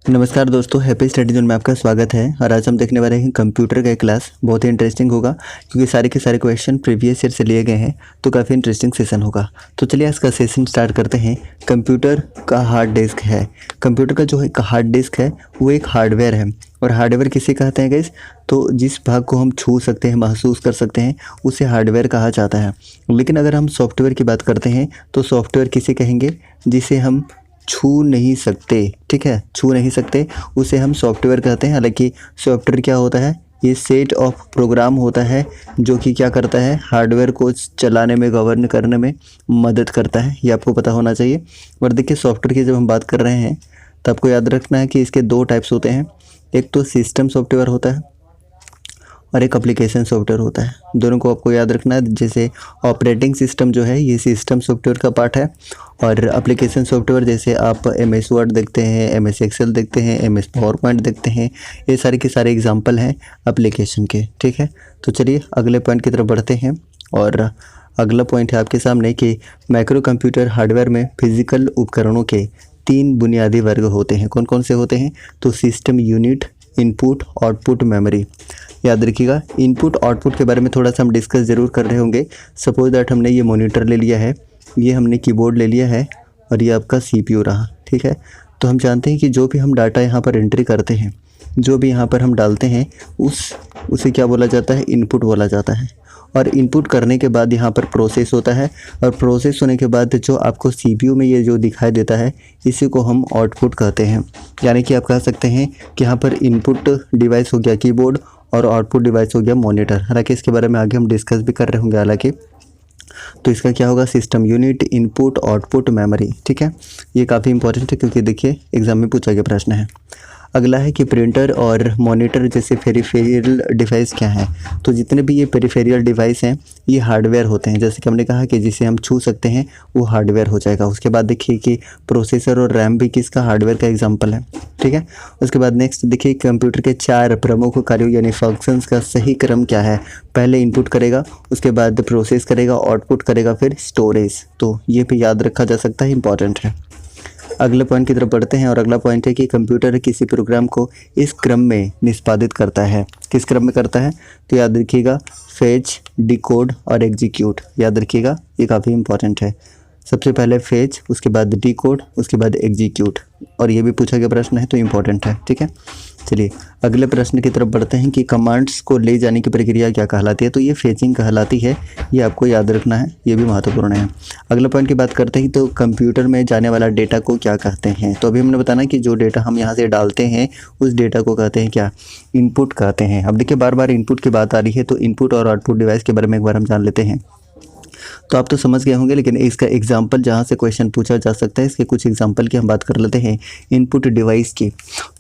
नमस्कार दोस्तों, happy study zone में आपका स्वागत है। और आज हम देखने वाले हैं कंप्यूटर का एक क्लास। बहुत ही इंटरेस्टिंग होगा क्योंकि सारे के सारे क्वेश्चन प्रीवियस ईयर से लिए गए हैं, तो काफ़ी इंटरेस्टिंग सेशन होगा। तो चलिए आज का सेशन स्टार्ट करते हैं। कंप्यूटर का हार्ड डिस्क है। कंप्यूटर का जो एक हार्ड डिस्क है वो एक हार्डवेयर है। और हार्डवेयर किसे कहते हैं गाइस? तो जिस भाग को हम छू सकते हैं, महसूस कर सकते हैं, उसे हार्डवेयर कहा जाता है। लेकिन अगर हम सॉफ्टवेयर की बात करते हैं तो सॉफ्टवेयर किसे कहेंगे? जिसे हम छू नहीं सकते, ठीक है, छू नहीं सकते, उसे हम सॉफ्टवेयर कहते हैं। हालांकि सॉफ्टवेयर क्या होता है? ये सेट ऑफ प्रोग्राम होता है जो कि क्या करता है, हार्डवेयर को चलाने में, गवर्न करने में मदद करता है। ये आपको पता होना चाहिए। और देखिए, सॉफ्टवेयर की जब हम बात कर रहे हैं तो आपको याद रखना है कि इसके दो टाइप्स होते हैं। एक तो सिस्टम सॉफ्टवेयर होता है और एक एप्लीकेशन सॉफ्टवेयर होता है। दोनों को आपको याद रखना है। जैसे ऑपरेटिंग सिस्टम जो है ये सिस्टम सॉफ्टवेयर का पार्ट है, और एप्लीकेशन सॉफ्टवेयर जैसे आप MS वर्ड देखते हैं, MS एक्सेल देखते हैं, MS पावर पॉइंट देखते हैं, ये सारे के सारे एग्जाम्पल हैं एप्लीकेशन के। ठीक है, तो चलिए अगले पॉइंट की तरफ बढ़ते हैं। और अगला पॉइंट है आपके सामने कि माइक्रो कंप्यूटर हार्डवेयर में फिजिकल उपकरणों के 3 बुनियादी वर्ग होते हैं। कौन कौन से होते हैं? तो system unit, input, output, memory. याद रखिएगा, इनपुट आउटपुट के बारे में थोड़ा सा हम डिस्कस ज़रूर कर रहे होंगे। सपोज दैट हमने ये मॉनिटर ले लिया है, ये हमने कीबोर्ड ले लिया है, और ये आपका CPU रहा। ठीक है, तो हम जानते हैं कि जो भी हम डाटा यहाँ पर एंट्री करते हैं, जो भी यहाँ पर हम डालते हैं, उसे क्या बोला जाता है? इनपुट बोला जाता है। और इनपुट करने के बाद यहाँ पर प्रोसेस होता है, और प्रोसेस होने के बाद जो आपको CPU में ये जो दिखाई देता है, इसी को हम आउटपुट कहते हैं। यानी कि आप कह सकते हैं कि यहाँ पर इनपुट डिवाइस हो गया कीबोर्ड और आउटपुट डिवाइस हो गया मॉनिटर। हालांकि इसके बारे में आगे हम डिस्कस भी कर रहे होंगे। हालांकि तो इसका क्या होगा? System unit, input, output, memory. ठीक है, ये काफ़ी इंपॉर्टेंट है क्योंकि देखिए एग्जाम में पूछा गया प्रश्न है। अगला है कि प्रिंटर और मॉनिटर जैसे पेरिफेरल डिवाइस क्या है? तो जितने भी ये पेरिफेरल डिवाइस हैं ये हार्डवेयर होते हैं। जैसे कि हमने कहा कि जिसे हम छू सकते हैं वो हार्डवेयर हो जाएगा। उसके बाद देखिए कि प्रोसेसर और रैम भी किसका? हार्डवेयर का एग्जांपल है। ठीक है, उसके बाद नेक्स्ट देखिए कंप्यूटर के 4 प्रमुख कार्यों यानी फंक्शंस का सही क्रम क्या है? पहले इनपुट करेगा, उसके बाद प्रोसेस करेगा, आउटपुट करेगा, फिर स्टोरेज। तो ये भी याद रखा जा सकता है, इंपॉर्टेंट है। अगले पॉइंट की तरफ बढ़ते हैं। और अगला पॉइंट है कि कंप्यूटर किसी प्रोग्राम को इस क्रम में निष्पादित करता है। किस क्रम में करता है? तो याद रखिएगा, फेच, डिकोड और एग्जीक्यूट। याद रखिएगा, ये काफ़ी इंपॉर्टेंट है। सबसे पहले फेच, उसके बाद डिकोड, उसके बाद एग्जीक्यूट। और ये भी पूछा गया प्रश्न है तो इम्पॉर्टेंट है। ठीक है, चलिए अगले प्रश्न की तरफ बढ़ते हैं कि कमांड्स को ले जाने की प्रक्रिया क्या कहलाती है? तो ये फेचिंग कहलाती है। ये आपको याद रखना है, ये भी महत्वपूर्ण है। अगले पॉइंट की बात करते हैं तो कंप्यूटर में जाने वाला डेटा को क्या कहते हैं? तो अभी हमने बताना कि जो डेटा हम यहाँ से डालते हैं उस डेटा को कहते हैं क्या? इनपुट कहते हैं। अब देखिए बार बार इनपुट की बात आ रही है, तो इनपुट और आउटपुट डिवाइस के बारे में एक बार हम जान लेते हैं। तो आप तो समझ गए होंगे, लेकिन इसका एग्जाम्पल जहाँ से क्वेश्चन पूछा जा सकता है, इसके कुछ एग्जाम्पल की हम बात कर लेते हैं इनपुट डिवाइस की।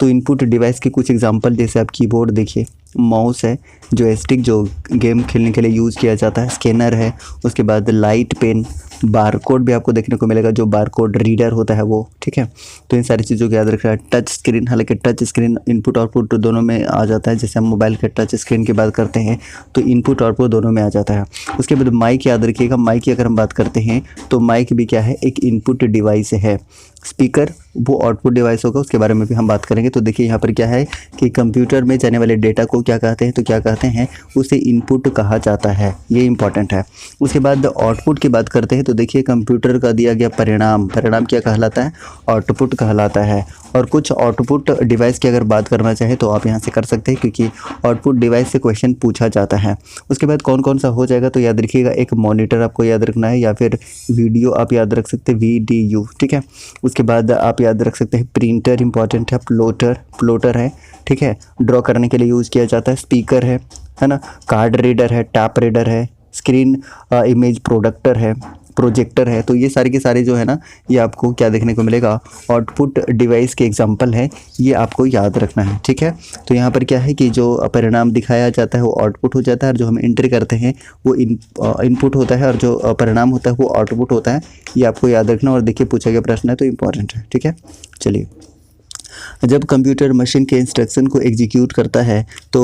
तो इनपुट डिवाइस के कुछ एग्जाम्पल जैसे आप कीबोर्ड देखिए, माउस है, जॉयस्टिक जो गेम खेलने के लिए यूज़ किया जाता है, स्कैनर है, उसके बाद लाइट पेन, बारकोड भी आपको देखने को मिलेगा, जो बारकोड रीडर होता है वो। ठीक है, तो इन सारी चीज़ों को याद रखना है। टच स्क्रीन, हालांकि टच स्क्रीन इनपुट आउटपुट दोनों में आ जाता है। जैसे हम मोबाइल के टच स्क्रीन की बात करते हैं तो इनपुट आउटपुट दोनों में आ जाता है। उसके बाद माइक याद रखिएगा, माइक की अगर हम बात करते हैं तो माइक भी क्या है? एक इनपुट डिवाइस है। स्पीकर वो आउटपुट डिवाइस होगा, उसके बारे में भी हम बात करेंगे। तो देखिए यहाँ पर क्या है कि कंप्यूटर में जाने वाले डेटा को क्या कहते हैं? तो क्या कहते हैं? उसे इनपुट कहा जाता है। ये इंपॉर्टेंट है। उसके बाद आउटपुट की बात करते हैं तो देखिए कंप्यूटर का दिया गया परिणाम क्या कहलाता है? आउटपुट कहलाता है। और कुछ आउटपुट डिवाइस की अगर बात करना चाहे तो आप यहाँ से कर सकते हैं, क्योंकि आउटपुट डिवाइस से क्वेश्चन पूछा जाता है। उसके बाद कौन कौन सा हो जाएगा? तो याद रखिएगा, एक मॉनिटर आपको याद रखना है, या फिर वीडियो आप याद रख सकते हैं, VDU। ठीक है, उसके बाद आप याद रख सकते हैं प्रिंटर इंपॉर्टेंट है, प्लोटर है। ठीक है, ड्रॉ करने के लिए यूज़ किया जाता है। स्पीकर है ना, कार्ड रीडर है, टैप रीडर है, स्क्रीन इमेज प्रोजेक्टर है। तो ये सारे के सारे जो है ना, ये आपको क्या देखने को मिलेगा? आउटपुट डिवाइस के एग्जांपल है, ये आपको याद रखना है। ठीक है, तो यहाँ पर क्या है कि जो परिणाम दिखाया जाता है वो आउटपुट हो जाता है, और जो हम एंट्री करते हैं वो इनपुट होता है, और जो परिणाम होता है वो आउटपुट होता है। ये आपको याद रखना। और देखिए पूछा गया प्रश्न है तो इम्पॉर्टेंट है। ठीक है, चलिए जब कंप्यूटर मशीन के इंस्ट्रक्शन को एग्जीक्यूट करता है तो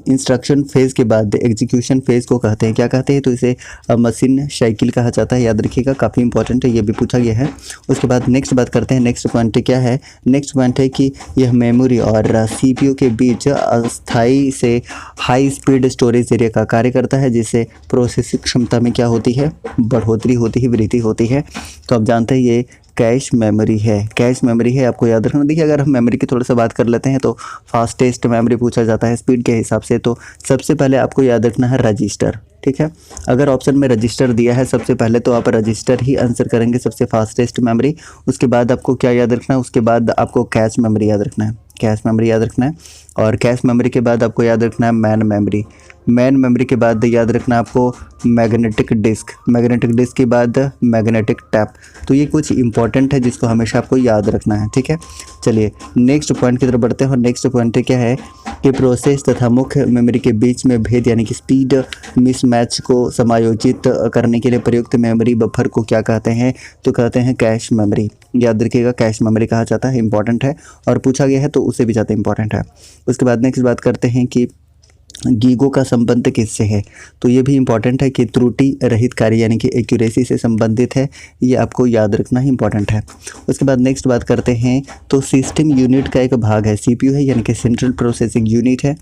इंस्ट्रक्शन फेज़ के बाद एग्जीक्यूशन फेज़ को कहते हैं, क्या कहते हैं, तो इसे मशीन साइकिल कहा जाता है। याद रखिएगा, काफ़ी इंपॉर्टेंट है, ये भी पूछा गया है। उसके बाद नेक्स्ट बात करते हैं, नेक्स्ट पॉइंट क्या है। नेक्स्ट पॉइंट है कि यह मेमोरी और सीपीयू के बीच अस्थाई से हाई स्पीड स्टोरेज एरिया का कार्य करता है, जिससे प्रोसेसिंग क्षमता में क्या होती है, बढ़ोतरी होती है, वृद्धि होती है। तो आप जानते हैं ये कैश मेमोरी है, कैश मेमोरी है, आपको याद रखना। देखिए, अगर हम मेमोरी की थोड़ा सा बात कर लेते हैं तो फास्टेस्ट मेमोरी पूछा जाता है स्पीड के हिसाब से, तो सबसे पहले आपको याद रखना है रजिस्टर। ठीक है, अगर ऑप्शन में रजिस्टर दिया है सबसे पहले तो आप रजिस्टर ही आंसर करेंगे, सबसे फास्टेस्ट मेमोरी। उसके बाद आपको क्या याद रखना है, उसके बाद आपको कैश मेमोरी याद रखना है, कैश मेमोरी याद रखना है। और कैश मेमोरी के बाद आपको याद रखना है मैन मेमोरी, मैन मेमोरी के बाद याद रखना है आपको मैग्नेटिक डिस्क, मैग्नेटिक डिस्क के बाद मैग्नेटिक टैप। तो ये कुछ इंपॉर्टेंट है जिसको हमेशा आपको याद रखना है। ठीक है, चलिए नेक्स्ट पॉइंट की तरफ बढ़ते हैं। और नेक्स्ट पॉइंट क्या है कि प्रोसेस तथा मुख्य मेमोरी के बीच में भेद यानी कि स्पीड मिसमैच को समायोजित करने के लिए प्रयुक्त मेमोरी बफर को क्या कहते हैं, तो कहते हैं कैश मेमोरी। याद रखिएगा, कैश मेमोरी कहा जाता है, इंपॉर्टेंट है और पूछा गया है तो उससे भी ज़्यादा इंपॉर्टेंट है। उसके बाद नेक्स्ट बात करते हैं कि गीगो का संबंध किससे है, तो ये भी इंपॉर्टेंट है कि त्रुटि रहित कार्य यानी कि एक्यूरेसी से संबंधित है, ये आपको याद रखना ही इंपॉर्टेंट है। उसके बाद नेक्स्ट बात करते हैं तो सिस्टम यूनिट का एक भाग है सीपीयू है, यानी कि सेंट्रल प्रोसेसिंग यूनिट है।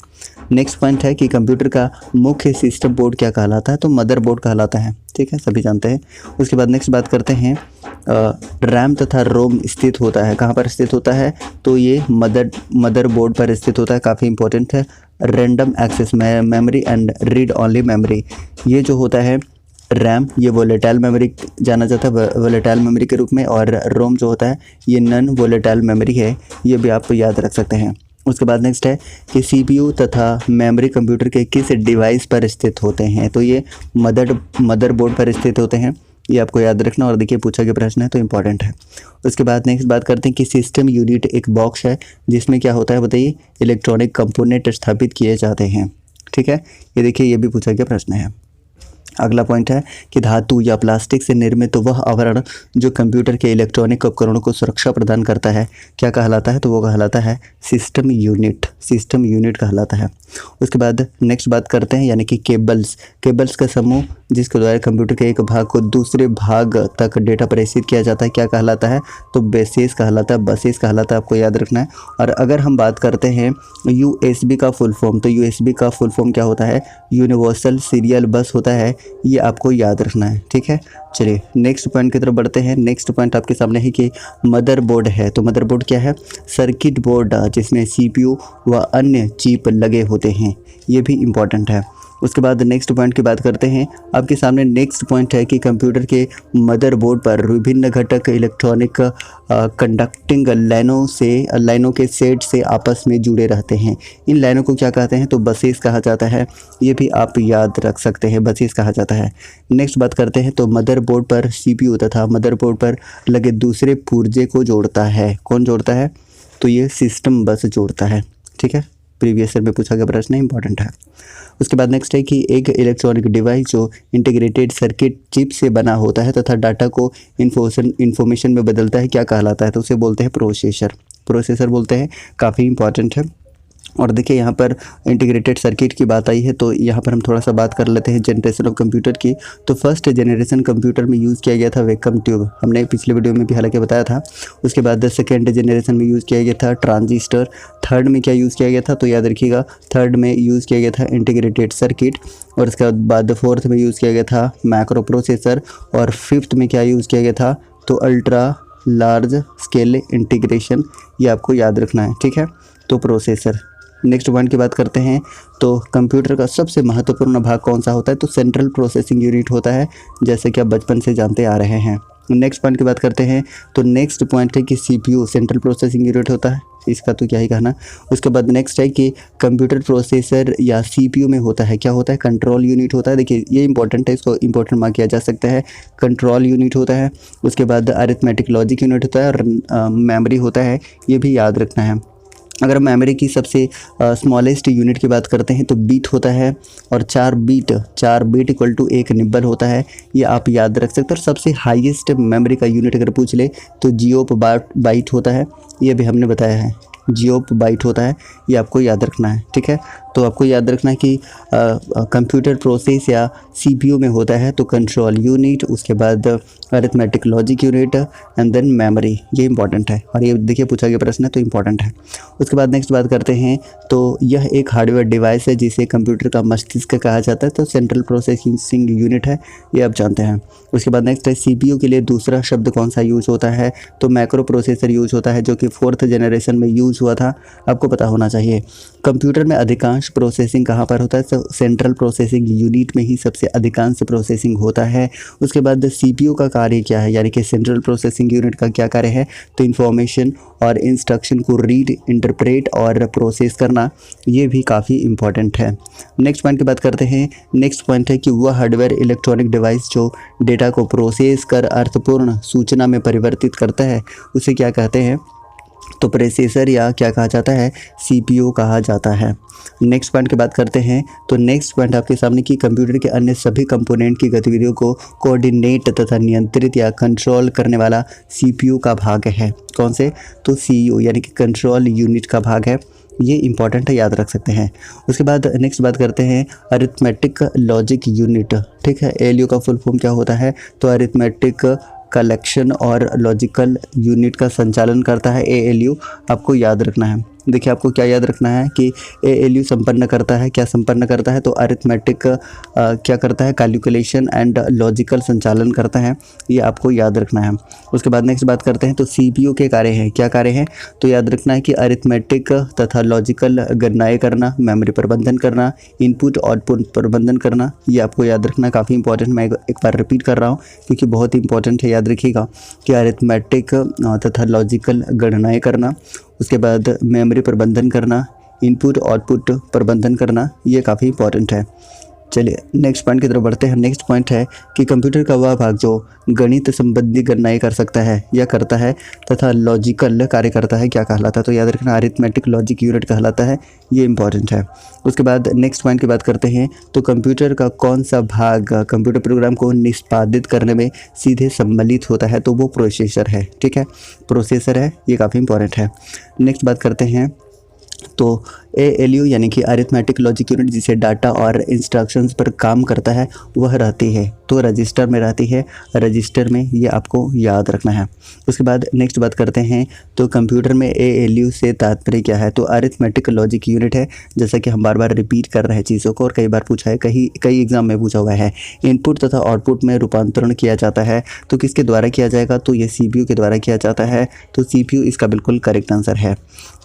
नेक्स्ट पॉइंट है कि कंप्यूटर का मुख्य सिस्टम बोर्ड क्या कहलाता है, तो मदर बोर्ड कहलाता है। ठीक है, सभी जानते हैं। उसके बाद नेक्स्ट बात करते हैं रैम तथा रोम स्थित होता है, कहाँ पर स्थित होता है, तो ये मदर बोर्ड पर स्थित होता है, काफ़ी इंपॉर्टेंट है। Random access memory and read only memory, ये जो होता है रैम, ये वोलेटाइल मेमोरी जाना जाता है वोलेटाइल मेमोरी के रूप में, और रोम जो होता है ये नॉन वोलेटाइल मेमोरी है, ये भी आप याद रख सकते हैं। उसके बाद नेक्स्ट है कि सीपीयू तथा मेमोरी कंप्यूटर के किस डिवाइस पर स्थित होते हैं, तो ये मदरबोर्ड पर स्थित होते हैं, ये आपको याद रखना। और देखिए पूछा गया प्रश्न है तो इंपॉर्टेंट है। उसके बाद नेक्स्ट बात करते हैं कि सिस्टम यूनिट एक बॉक्स है जिसमें क्या होता है बताइए, इलेक्ट्रॉनिक कंपोनेंट स्थापित किए जाते हैं। ठीक है, ये देखिए ये भी पूछा गया प्रश्न है। अगला पॉइंट है कि धातु या प्लास्टिक से निर्मित तो वह आवरण जो कंप्यूटर के इलेक्ट्रॉनिक उपकरणों को सुरक्षा प्रदान करता है क्या कहलाता है, तो वो कहलाता है सिस्टम यूनिट, सिस्टम यूनिट कहलाता है। उसके बाद नेक्स्ट बात करते हैं यानी कि केबल्स, केबल्स का समूह जिसके द्वारा कंप्यूटर के एक भाग को दूसरे भाग तक डेटा प्रेषित किया जाता है क्या कहलाता है, तो बेसिस कहलाता है, बसेस कहलाता है, आपको याद रखना है। और अगर हम बात करते हैं यूएसबी का फुल फॉर्म, तो यूएसबी का फुल फॉर्म क्या होता है, यूनिवर्सल सीरियल बस होता है, ये आपको याद रखना है। ठीक है, चलिए नेक्स्ट पॉइंट की तरफ बढ़ते हैं। नेक्स्ट पॉइंट आपके सामने है कि मदरबोर्ड है, तो मदरबोर्ड क्या है, सर्किट बोर्ड जिसमें सीपीयू व अन्य चिप लगे होते हैं, ये भी इम्पॉर्टेंट है। उसके बाद नेक्स्ट पॉइंट की बात करते हैं। आपके सामने नेक्स्ट पॉइंट है कि कंप्यूटर के मदरबोर्ड पर विभिन्न घटक इलेक्ट्रॉनिक कंडक्टिंग लाइनों के सेट से आपस में जुड़े रहते हैं, इन लाइनों को क्या कहते हैं, तो बसेस कहा जाता है, ये भी आप याद रख सकते हैं, बसेस कहा जाता है। नेक्स्ट बात करते हैं तो मदरबोर्ड पर सीपीयू तथा मदरबोर्ड पर लगे दूसरे पुर्जे को जोड़ता है, कौन जोड़ता है, तो ये सिस्टम बस जोड़ता है। ठीक है, प्रीवियस ईयर में पूछा गया प्रश्न है, इंपॉर्टेंट है। उसके बाद नेक्स्ट है कि एक इलेक्ट्रॉनिक डिवाइस जो इंटीग्रेटेड सर्किट चिप से बना होता है तथा डाटा को इन्फॉर्मेशन में बदलता है क्या कहलाता है, तो उसे बोलते हैं प्रोसेसर, प्रोसेसर बोलते हैं, काफ़ी इंपॉर्टेंट है। और देखिए यहाँ पर इंटीग्रेटेड सर्किट की बात आई है तो यहाँ पर हम थोड़ा सा बात कर लेते हैं जनरेशन ऑफ कंप्यूटर की। तो फर्स्ट जनरेशन कंप्यूटर में यूज़ किया गया था वैक्यूम ट्यूब, हमने पिछले वीडियो में भी हालांकि बताया था। उसके बाद सेकेंड जनरेशन में यूज़ किया गया था ट्रांजिस्टर। थर्ड में क्या यूज़ किया गया था, तो याद रखिएगा थर्ड में यूज़ किया गया था इंटीग्रेटेड सर्किट। और उसके बाद फोर्थ में यूज़ किया गया था माइक्रो प्रोसेसर। और फिफ्थ में क्या यूज़ किया गया था, तो अल्ट्रा लार्ज स्केल इंटीग्रेशन, ये आपको याद रखना है। ठीक है, तो प्रोसेसर। नेक्स्ट पॉइंट की बात करते हैं तो कंप्यूटर का सबसे महत्वपूर्ण भाग कौन सा होता है, तो सेंट्रल प्रोसेसिंग यूनिट होता है, जैसे कि आप बचपन से जानते आ रहे हैं। नेक्स्ट पॉइंट की बात करते हैं तो नेक्स्ट पॉइंट है कि सीपीयू सेंट्रल प्रोसेसिंग यूनिट होता है, इसका तो क्या ही कहना। उसके बाद नेक्स्ट है कि कंप्यूटर प्रोसेसर या सीपीयू में होता है क्या होता है, कंट्रोल यूनिट होता है। देखिए ये इंपॉर्टेंट है, इसको इंपॉर्टेंट मार्क किया जा सकता है, कंट्रोल यूनिट होता है। उसके बाद अरिथमेटिक लॉजिक यूनिट होता है और मेमोरी होता है, ये भी याद रखना है। अगर मेमोरी की सबसे स्मॉलेस्ट यूनिट की बात करते हैं तो बीट होता है, और 4 बीट इक्वल टू 1 निब्बल होता है। ये आप याद रख सकते हो। और सबसे हाईएस्ट मेमोरी का यूनिट अगर पूछ ले तो जियोप बाइट होता है, ये भी हमने बताया है, जियोप बाइट होता है, ये आपको याद रखना है। ठीक है, तो आपको याद रखना है कि कंप्यूटर प्रोसेस या सीपीयू में होता है तो कंट्रोल यूनिट, उसके बाद arithmetic logic unit and then memory, ये इंपॉर्टेंट है। और ये देखिए पूछा गया प्रश्न है तो इंपॉर्टेंट है। उसके बाद नेक्स्ट बात करते हैं तो यह एक हार्डवेयर डिवाइस है जिसे कंप्यूटर का मस्तिष्क कहा जाता है, तो सेंट्रल प्रोसेसिंग यूनिट है, ये आप जानते हैं। उसके बाद नेक्स्ट है सीपीयू के लिए दूसरा शब्द कौन सा यूज़ होता है, तो मैक्रो प्रोसेसर यूज़ होता है, जो कि 4th जनरेशन में यूज़ हुआ था, आपको पता होना चाहिए। कंप्यूटर में अधिकांश प्रोसेसिंग कहाँ पर होता है, तो सेंट्रल प्रोसेसिंग यूनिट में ही सबसे अधिकांश प्रोसेसिंग होता है। उसके बाद सीपीयू का कार्य क्या है, यानी कि सेंट्रल प्रोसेसिंग यूनिट का क्या कार्य है, तो इन्फॉर्मेशन और इंस्ट्रक्शन को रीड, इंटरप्रेट और प्रोसेस करना, ये भी काफ़ी इंपॉर्टेंट है। नेक्स्ट पॉइंट की बात करते हैं। नेक्स्ट पॉइंट है कि वह हार्डवेयर इलेक्ट्रॉनिक डिवाइस जो डेटा को प्रोसेस कर अर्थपूर्ण सूचना में परिवर्तित करता है, उसे क्या कहते हैं, तो प्रोसेसर या क्या कहा जाता है, सीपीयू कहा जाता है। नेक्स्ट पॉइंट की बात करते हैं तो नेक्स्ट पॉइंट आपके सामने कि कंप्यूटर के अन्य सभी कंपोनेंट की गतिविधियों को कोऑर्डिनेट तथा नियंत्रित या कंट्रोल करने वाला सीपीयू का भाग है। कौन से, तो सीयू यानी कि कंट्रोल यूनिट का भाग है, ये इंपॉर्टेंट है, याद रख सकते हैं। उसके बाद नेक्स्ट बात करते हैं अरिथमेटिक लॉजिक यूनिट। ठीक है, एएलयू का फुल फॉर्म क्या होता है, तो अरिथमेटिक कलेक्शन और लॉजिकल यूनिट का संचालन करता है एएलयू, आपको याद रखना है। देखिए आपको क्या याद रखना है कि एएलयू संपन्न करता है, क्या संपन्न करता है, तो अरिथमेटिक क्या करता है, कैलकुलेशन एंड लॉजिकल संचालन करता है, ये आपको याद रखना है। उसके बाद नेक्स्ट बात करते हैं तो सीपीयू के कार्य हैं, क्या कार्य हैं, तो याद रखना है कि अरिथमेटिक तथा लॉजिकल गणनाएं करना, मेमोरी प्रबंधन करना, इनपुट आउटपुट प्रबंधन करना, ये आपको याद रखना, काफ़ी इंपॉर्टेंट। मैं एक बार रिपीट कर रहा हूँ क्योंकि बहुत इंपॉर्टेंट है, याद रखिएगा कि अरिथमेटिक तथा लॉजिकल गणनाएं करना, उसके बाद मेमोरी प्रबंधन करना, इनपुट आउटपुट प्रबंधन करना, ये काफ़ी इंपॉर्टेंट है। चलिए नेक्स्ट पॉइंट की तरफ बढ़ते हैं। नेक्स्ट पॉइंट है कि कंप्यूटर का वह भाग जो गणित संबंधी गणनाएं कर सकता है या करता है तथा लॉजिकल कार्य करता है, क्या कहलाता है, तो याद रखना अरिथमेटिक लॉजिक यूनिट कहलाता है, ये इंपॉर्टेंट है। उसके बाद नेक्स्ट पॉइंट की बात करते हैं तो कंप्यूटर का कौन सा भाग कंप्यूटर प्रोग्राम को निष्पादित करने में सीधे सम्मिलित होता है, तो वो प्रोसेसर है। ठीक है, प्रोसेसर है, ये काफ़ी इंपॉर्टेंट है। नेक्स्ट बात करते हैं तो एएलयू यानी कि अरिथमेटिक लॉजिक यूनिट जिसे डाटा और इंस्ट्रक्शंस पर काम करता है वह रहती है, तो रजिस्टर में रहती है, रजिस्टर में, ये आपको याद रखना है। उसके बाद नेक्स्ट बात करते हैं तो कंप्यूटर में एएलयू से तात्पर्य क्या है, तो अरिथमेटिक लॉजिक यूनिट है, जैसा कि हम बार बार रिपीट कर रहे हैं चीज़ों को और कई बार पूछा है, कई एग्जाम में पूछा हुआ है। इनपुट तथा आउटपुट में रूपांतरण किया जाता है, तो किसके द्वारा किया जाएगा, तो ये सीपीयू के द्वारा किया जाता है, तो सीपीयू इसका बिल्कुल करेक्ट आंसर है।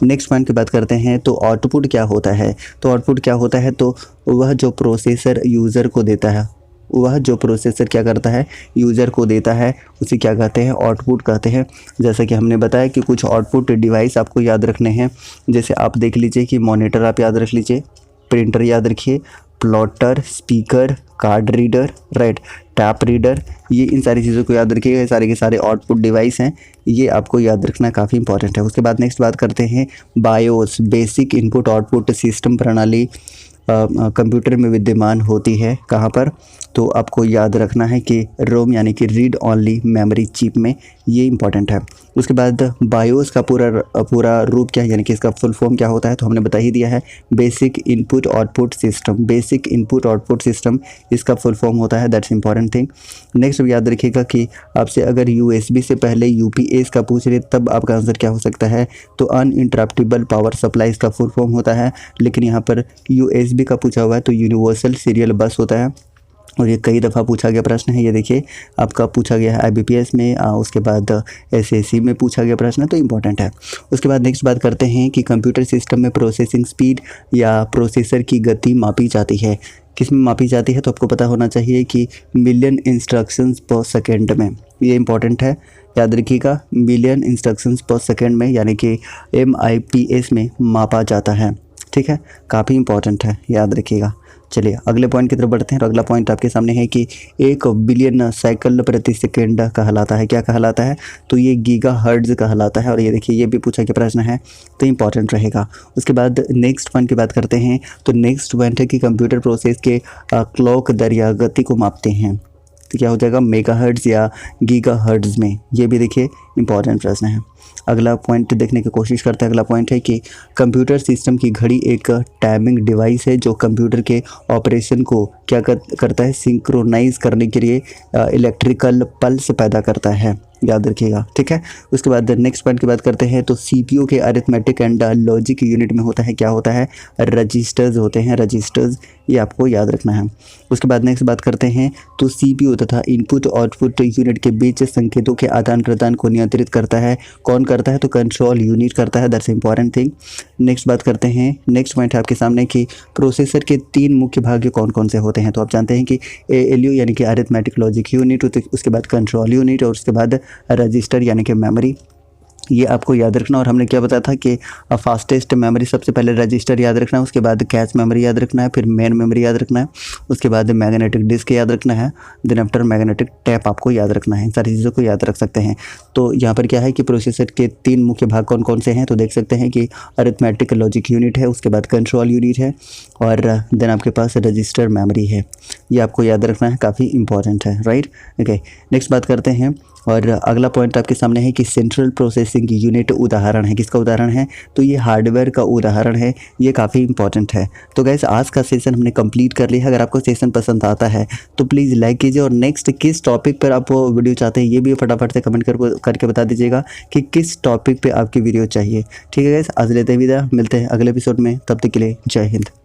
नेक्स्ट पॉइंट की बात करते हैं तो आउटपुट क्या होता है, तो आउटपुट क्या होता है, तो वह जो प्रोसेसर यूज़र को देता है, वह जो प्रोसेसर क्या करता है, यूज़र को देता है, उसे क्या कहते हैं, आउटपुट कहते हैं। जैसा कि हमने बताया कि कुछ आउटपुट डिवाइस आपको याद रखने हैं, जैसे आप देख लीजिए कि मॉनिटर आप याद रख लीजिए, प्रिंटर याद रखिए, plotter, speaker, card reader, right, tap reader, ये इन सारी चीज़ों को याद रखिएगा, सारे के सारे आउटपुट डिवाइस हैं, ये आपको याद रखना काफ़ी इंपॉर्टेंट है। उसके बाद नेक्स्ट बात करते हैं BIOS, basic input output system प्रणाली कंप्यूटर में विद्यमान होती है, कहाँ पर, तो आपको याद रखना है कि रोम यानी कि रीड ओनली मेमोरी चिप में, ये इंपॉर्टेंट है। उसके बाद बायोस का पूरा रूप क्या है, यानी कि इसका फुल फॉर्म क्या होता है, तो हमने बता ही दिया है, basic input output system, basic input output system इसका फुल फॉर्म होता है, दैट्स इंपॉर्टेंट थिंग। नेक्स्ट याद रखिएगा कि आपसे अगर यूएसबी से पहले यूपीएस का पूछ रहे तब आपका आंसर क्या हो सकता है, तो अनइंटरप्टेबल पावर सप्लाई इसका फुल फॉर्म होता है, लेकिन यहाँ पर यूएसबी का पूछा हुआ है तो यूनिवर्सल सीरियल बस होता है, और ये कई दफ़ा पूछा गया प्रश्न है। ये देखिए आपका पूछा गया है आईबीपीएस में, उसके बाद एसएससी में पूछा गया प्रश्न है, तो इम्पॉर्टेंट है। उसके बाद नेक्स्ट बात करते हैं कि कंप्यूटर सिस्टम में प्रोसेसिंग स्पीड या प्रोसेसर की गति मापी जाती है, किस में मापी जाती है, तो आपको पता होना चाहिए कि मिलियन इंस्ट्रक्शंस पर सेकेंड में, ये इंपॉर्टेंट है, याद रखिएगा, मिलियन इंस्ट्रक्शंस पर सेकेंड में, यानी कि MIPS में मापा जाता है। ठीक है, काफ़ी इंपॉर्टेंट है, याद रखिएगा। चलिए अगले पॉइंट की तरफ बढ़ते हैं। और अगला पॉइंट आपके सामने है कि 1 बिलियन साइकिल प्रति सेकेंड कहलाता है, क्या कहलाता है? तो ये गीगाहर्ट्ज़ कहलाता है। और ये देखिए ये भी पूछा कि प्रश्न है तो इंपॉर्टेंट रहेगा। उसके बाद नेक्स्ट पॉइंट की बात करते हैं। तो नेक्स्ट पॉइंट है कि कंप्यूटर प्रोसेस के क्लॉक दर या गति को मापते हैं, तो क्या हो जाएगा? मेगाहर्ट्ज़ या गीगाहर्ट्ज़ में। ये भी देखिए इंपॉर्टेंट प्रश्न है। अगला पॉइंट देखने की कोशिश करते हैं। अगला पॉइंट है कि कंप्यूटर सिस्टम की घड़ी एक टाइमिंग डिवाइस है जो कंप्यूटर के ऑपरेशन को क्या करता है? सिंक्रोनाइज करने के लिए इलेक्ट्रिकल पल्स पैदा करता है, याद रखिएगा, ठीक है। उसके बाद नेक्स्ट पॉइंट की बात करते हैं। तो सीपीयू के अरिथमेटिक एंड लॉजिक यूनिट में होता है, क्या होता है? रजिस्टर्स होते हैं, रजिस्टर्स, ये आपको याद रखना है। उसके बाद नेक्स्ट बात करते हैं। तो सीपीयू तथा इनपुट आउटपुट यूनिट के बीच संकेतों के आदान प्रदान को नियंत्रित करता है, कौन करता है? तो कंट्रोल यूनिट करता है, दैट्स इंपॉर्टेंट थिंग। नेक्स्ट बात करते हैं। नेक्स्ट पॉइंट है आपके सामने कि प्रोसेसर के 3 मुख्य भाग कौन कौन से होते हैं? तो आप जानते हैं कि एएलयू यानी कि अरिथमेटिक लॉजिक यूनिट, उसके बाद कंट्रोल यूनिट और उसके बाद रजिस्टर यानी कि मेमोरी, ये आपको याद रखना। और हमने क्या बताया था कि फास्टेस्ट मेमोरी सबसे पहले रजिस्टर याद रखना है, उसके बाद कैश मेमोरी याद रखना है, फिर मेन मेमोरी याद रखना है, उसके बाद मैग्नेटिक डिस्क याद रखना है, देन आफ्टर मैग्नेटिक टैप आपको याद रखना है। इन सारी चीज़ों को याद रख सकते हैं। तो यहाँ पर क्या है कि प्रोसेसर के 3 मुख्य भाग कौन कौन से हैं? तो देख सकते हैं कि अरिथमेटिक लॉजिक यूनिट है, उसके बाद कंट्रोल यूनिट है और देन आपके पास रजिस्टर मेमोरी है। ये आपको याद रखना है, काफ़ी इंपॉर्टेंट है, राइट। ओके, नेक्स्ट बात करते हैं। और अगला पॉइंट आपके सामने है कि सेंट्रल प्रोसेसिंग यूनिट उदाहरण है, किसका उदाहरण है? तो ये हार्डवेयर का उदाहरण है, ये काफ़ी इंपॉर्टेंट है। तो गाइस आज का सेशन हमने कंप्लीट कर लिया है। अगर आपको सेशन पसंद आता है तो प्लीज़ लाइक कीजिए और नेक्स्ट किस टॉपिक पर आप वीडियो चाहते हैं ये भी फटाफट से कमेंट करके बता दीजिएगा कि किस टॉपिक पर आपकी वीडियो चाहिए, ठीक है गाइस। आज लेते हैं विदा, मिलते हैं अगले एपिसोड में, तब तक के लिए जय हिंद।